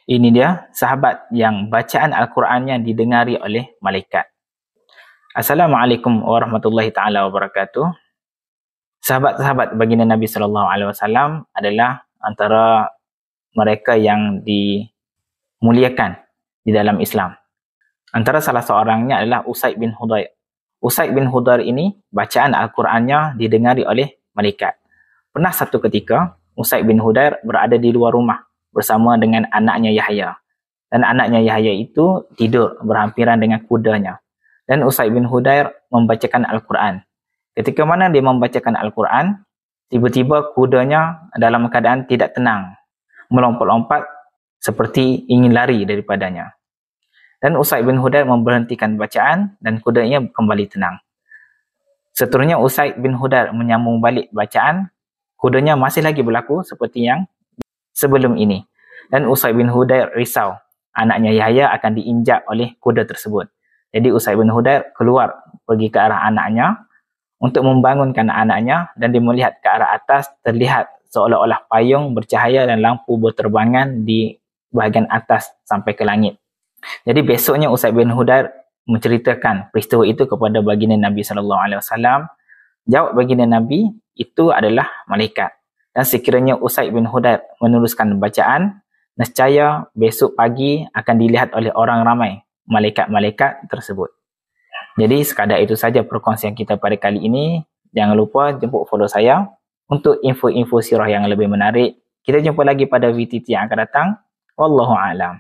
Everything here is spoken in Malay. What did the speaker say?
Ini dia sahabat yang bacaan Al-Qurannya didengari oleh malaikat. Assalamualaikum warahmatullahi taala wabarakatuh. Sahabat-sahabat baginda Nabi SAW adalah antara mereka yang dimuliakan di dalam Islam. Antara salah seorangnya adalah Usaid bin Hudayr. Usaid bin Hudayr ini bacaan Al-Qurannya didengari oleh malaikat. Pernah satu ketika Usaid bin Hudayr berada di luar rumah bersama dengan anaknya Yahya. Dan anaknya Yahya itu tidur berhampiran dengan kudanya. Dan Usaid bin Hudayr membacakan Al-Quran. Ketika mana dia membacakan Al-Quran, tiba-tiba kudanya dalam keadaan tidak tenang, melompat-lompat seperti ingin lari daripadanya. Dan Usaid bin Hudayr memberhentikan bacaan dan kudanya kembali tenang. Seterusnya Usaid bin Hudayr menyambung balik bacaan, kudanya masih lagi berlaku seperti yang sebelum ini. Dan Usaid bin Hudayr risau anaknya Yahya akan diinjak oleh kuda tersebut. Jadi Usaid bin Hudayr keluar pergi ke arah anaknya untuk membangunkan anaknya, dan dia melihat ke arah atas, terlihat seolah-olah payung bercahaya dan lampu berterbangan di bahagian atas sampai ke langit. Jadi besoknya Usaid bin Hudayr menceritakan peristiwa itu kepada baginda Nabi SAW. Jawab baginda Nabi, itu adalah malaikat. Dan sekiranya Usaid bin Hudayr meneruskan bacaan, nescaya besok pagi akan dilihat oleh orang ramai malaikat-malaikat tersebut. Jadi sekadar itu saja perkongsian kita pada kali ini. Jangan lupa jemput follow saya untuk info-info sirah yang lebih menarik. Kita jumpa lagi pada VTT yang akan datang. Wallahu a'lam.